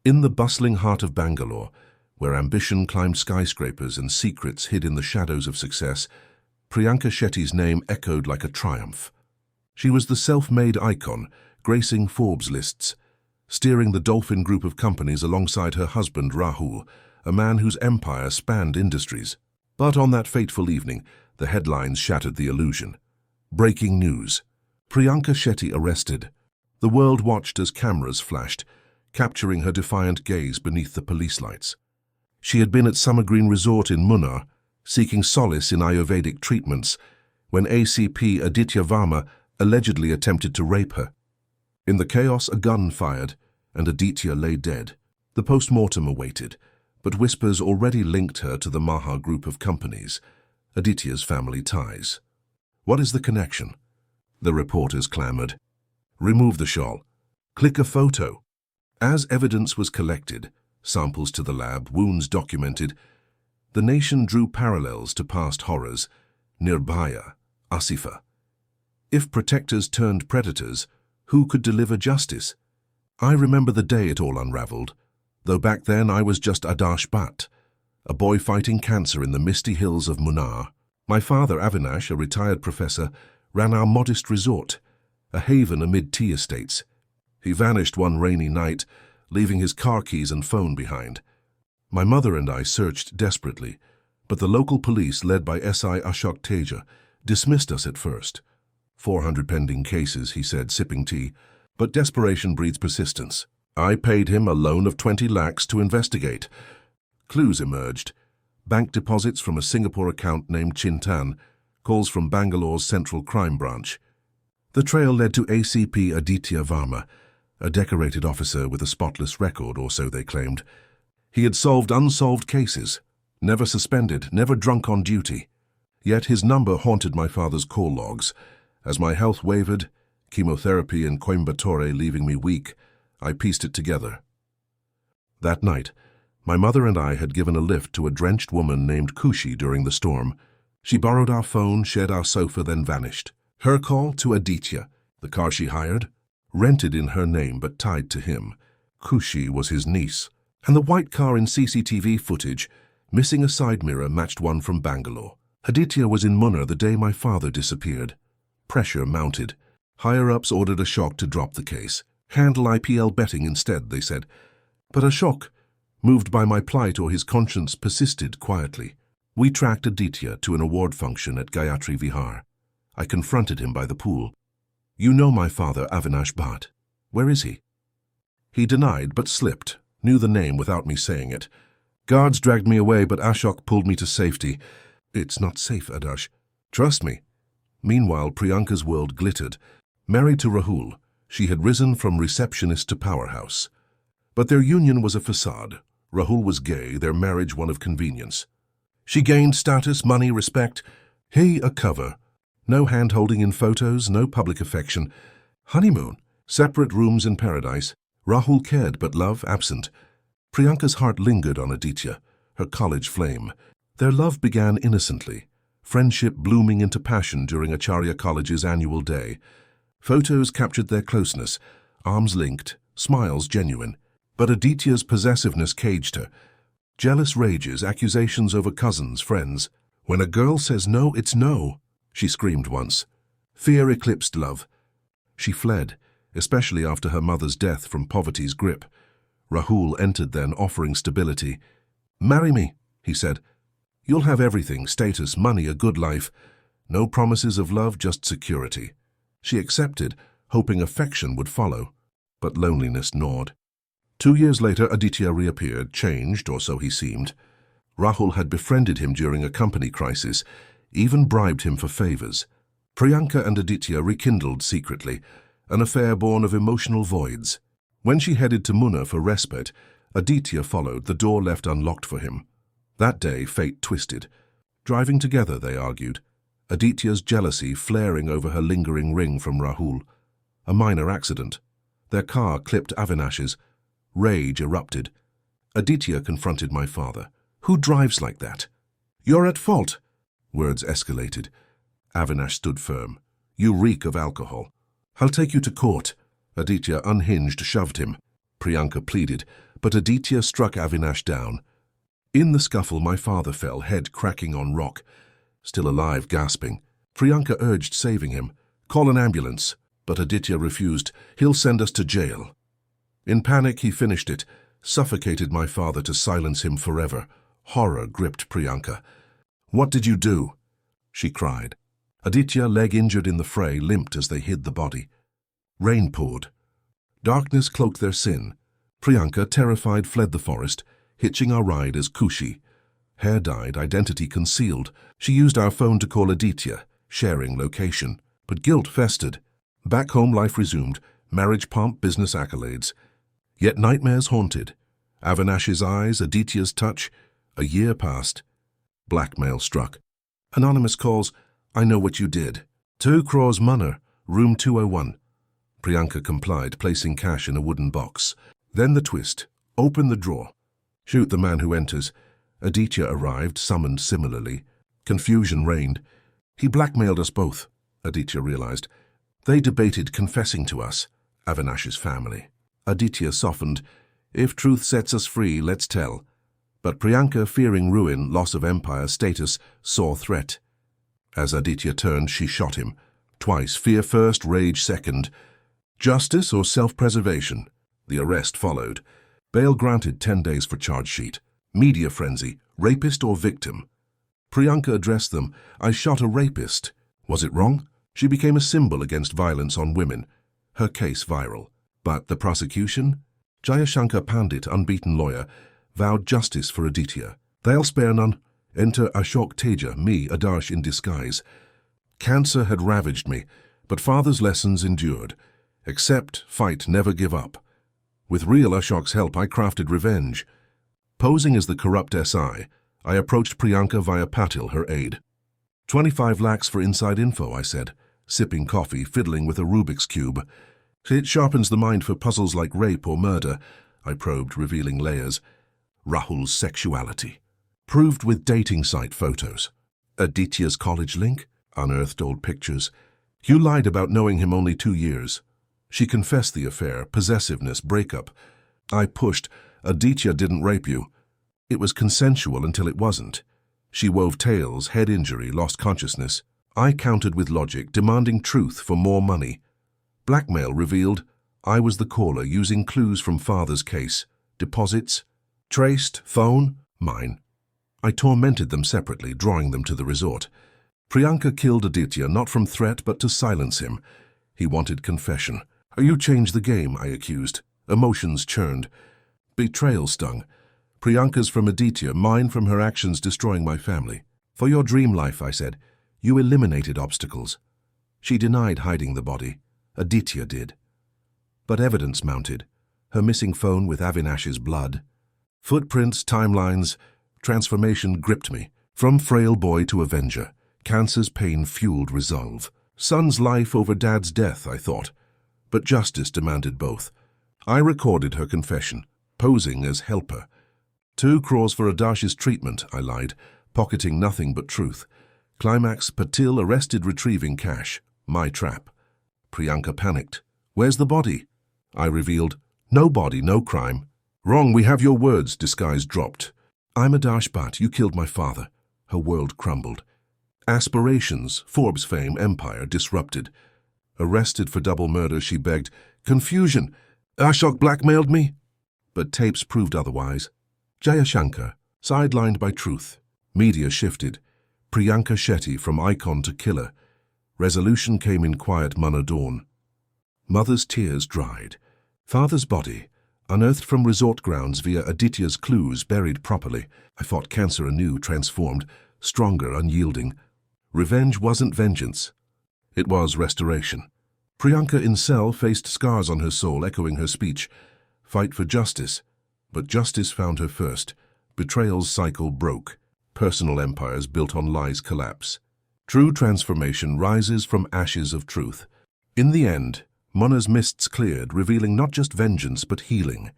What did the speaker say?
In the bustling heart of Bangalore, where ambition climbed skyscrapers and secrets hid in the shadows of success, Priyanka Shetty's name echoed like a triumph. She was the self-made icon, gracing Forbes lists, steering the Dolphin Group of companies alongside her husband Rahul, a man whose empire spanned industries. But on that fateful evening, the headlines shattered the illusion. Breaking news. Priyanka Shetty arrested. The world watched as cameras flashed, capturing her defiant gaze beneath the police lights. She had been at Summer Green Resort in Munnar, seeking solace in Ayurvedic treatments, when ACP Aditya Varma allegedly attempted to rape her. In the chaos, a gun fired, and Aditya lay dead. The post-mortem awaited, but whispers already linked her to the Maha Group of companies, Aditya's family ties. What is the connection? The reporters clamored. Remove the shawl. Click a photo. As evidence was collected, samples to the lab, wounds documented, the nation drew parallels to past horrors, Nirbhaya, Asifa. If protectors turned predators, who could deliver justice? I remember the day it all unraveled, though back then I was just Adarsh Bhatt, a boy fighting cancer in the misty hills of Munnar. My father, Avinash, a retired professor, ran our modest resort, a haven amid tea estates. He vanished one rainy night, leaving his car keys and phone behind. My mother and I searched desperately, but the local police, led by SI Ashok Teja, dismissed us at first. 400 pending cases, he said, sipping tea, but desperation breeds persistence. I paid him a loan of 20 lakhs to investigate. Clues emerged. Bank deposits from a Singapore account named Chintan, calls from Bangalore's Central Crime Branch. The trail led to ACP Aditya Varma, a decorated officer with a spotless record, or so they claimed. He had solved unsolved cases, never suspended, never drunk on duty. Yet his number haunted my father's call logs. As my health wavered, chemotherapy in Coimbatore leaving me weak, I pieced it together. That night, my mother and I had given a lift to a drenched woman named Kushi during the storm. She borrowed our phone, shared our sofa, then vanished. Her call to Aditya, the car she hired, rented in her name but tied to him. Kushi was his niece, and the white car in CCTV footage, missing a side mirror, matched one from Bangalore. Aditya was in Munnar the day my father disappeared. Pressure mounted. Higher-ups ordered Ashok to drop the case. Handle IPL betting instead, they said. But Ashok, moved by my plight or his conscience, persisted quietly. We tracked Aditya to an award function at Gayatri Vihar. I confronted him by the pool. You know my father, Avinash Bhatt. Where is he? He denied, but slipped, knew the name without me saying it. Guards dragged me away, but Ashok pulled me to safety. It's not safe, Adarsh. Trust me. Meanwhile, Priyanka's world glittered. Married to Rahul, she had risen from receptionist to powerhouse. But their union was a facade. Rahul was gay, their marriage one of convenience. She gained status, money, respect. He a cover. No hand-holding in photos, no public affection. Honeymoon, separate rooms in paradise. Rahul cared, but love absent. Priyanka's heart lingered on Aditya, her college flame. Their love began innocently, friendship blooming into passion during Acharya College's annual day. Photos captured their closeness, arms linked, smiles genuine. But Aditya's possessiveness caged her. Jealous rages, accusations over cousins, friends. When a girl says no, it's no, she screamed once. Fear eclipsed love. She fled, especially after her mother's death from poverty's grip. Rahul entered then, offering stability. Marry me, he said. You'll have everything, status, money, a good life. No promises of love, just security. She accepted, hoping affection would follow. But loneliness gnawed. 2 years later, Aditya reappeared, changed, or so he seemed. Rahul had befriended him during a company crisis, even bribed him for favors. Priyanka and Aditya rekindled secretly, an affair born of emotional voids. When she headed to Munnar for respite, Aditya followed, the door left unlocked for him. That day, fate twisted. Driving together, they argued, Aditya's jealousy flaring over her lingering ring from Rahul. A minor accident. Their car clipped Avinash's. Rage erupted. Aditya confronted my father. Who drives like that? You're at fault. Words escalated. Avinash stood firm. You reek of alcohol. I'll take you to court. Aditya, unhinged, shoved him. Priyanka pleaded. but Aditya struck Avinash down. In the scuffle, my father fell, head cracking on rock. Still alive, gasping. Priyanka urged saving him. Call an ambulance. But Aditya refused. He'll send us to jail. In panic, he finished it, suffocated my father to silence him forever. Horror gripped Priyanka. What did you do? She cried. Aditya, leg injured in the fray, limped as they hid the body. Rain poured. Darkness cloaked their sin. Priyanka, terrified, fled the forest, hitching our ride as Kushi. Hair dyed, identity concealed. She used our phone to call Aditya, sharing location. But guilt festered. Back home, life resumed. Marriage pomp, business accolades. Yet nightmares haunted. Avinash's eyes, Aditya's touch. A year passed. Blackmail struck. Anonymous calls. I know what you did. 2 crores Munner, room 201. Priyanka complied, placing cash in a wooden box. Then the twist. Open the drawer. Shoot the man who enters. Aditya arrived, summoned similarly. Confusion reigned. He blackmailed us both, Aditya realized. They debated confessing to us, Avinash's family. Aditya softened. If truth sets us free, let's tell. But Priyanka, fearing ruin, loss of empire, status, saw threat. As Aditya turned, she shot him. Twice, fear first, rage second. Justice or self-preservation? The arrest followed. Bail granted 10 days for charge sheet. Media frenzy, rapist or victim? Priyanka addressed them. I shot a rapist. Was it wrong? She became a symbol against violence on women. Her case viral. But the prosecution? Jayashankar Pandit, unbeaten lawyer, vowed justice for Aditya. They'll spare none. Enter Ashok Teja, me, Adarsh in disguise. Cancer had ravaged me, but father's lessons endured. Accept, fight, never give up. With real Ashok's help, I crafted revenge. Posing as the corrupt SI, I approached Priyanka via Patil, her aide. 25 lakhs for inside info, I said, sipping coffee, fiddling with a Rubik's Cube. It sharpens the mind for puzzles like rape or murder, I probed, revealing layers. Rahul's sexuality. Proved with dating site photos. Aditya's college link? Unearthed old pictures. You lied about knowing him only 2 years. She confessed the affair, possessiveness, breakup. I pushed. Aditya didn't rape you. It was consensual until it wasn't. She wove tales, head injury, lost consciousness. I countered with logic, demanding truth for more money. Blackmail revealed I was the caller, using clues from father's case. Deposits? Traced? Phone? Mine. I tormented them separately, drawing them to the resort. Priyanka killed Aditya, not from threat, but to silence him. He wanted confession. You changed the game, I accused. Emotions churned. Betrayal stung. Priyanka's from Aditya, mine from her actions destroying my family. For your dream life, I said. You eliminated obstacles. She denied hiding the body. Aditya did. But evidence mounted. Her missing phone with Avinash's blood. Footprints, timelines, transformation gripped me. From frail boy to avenger. Cancer's pain fueled resolve. Son's life over dad's death, I thought. But justice demanded both. I recorded her confession, posing as helper. 2 crores for Adarsh's treatment, I lied, pocketing nothing but truth. Climax, Patil arrested retrieving cash. My trap. Priyanka panicked. Where's the body? I revealed. No body, no crime. Wrong, we have your words, disguise dropped. I'm Adarsh Bhatt, you killed my father. Her world crumbled. Aspirations, Forbes fame, empire disrupted. Arrested for double murder, she begged. Confusion. Ashok blackmailed me? But tapes proved otherwise. Jayashankar, sidelined by truth. Media shifted. Priyanka Shetty from icon to killer. Resolution came in quiet Munna dawn. Mother's tears dried. Father's body, unearthed from resort grounds via Aditya's clues, buried properly. I fought cancer anew, transformed, stronger, unyielding. Revenge wasn't vengeance. It was restoration. Priyanka in cell faced scars on her soul, echoing her speech. Fight for justice. But justice found her first. Betrayal's cycle broke. Personal empires built on lies collapse. True transformation rises from ashes of truth. In the end, Munna's mists cleared, revealing not just vengeance but healing.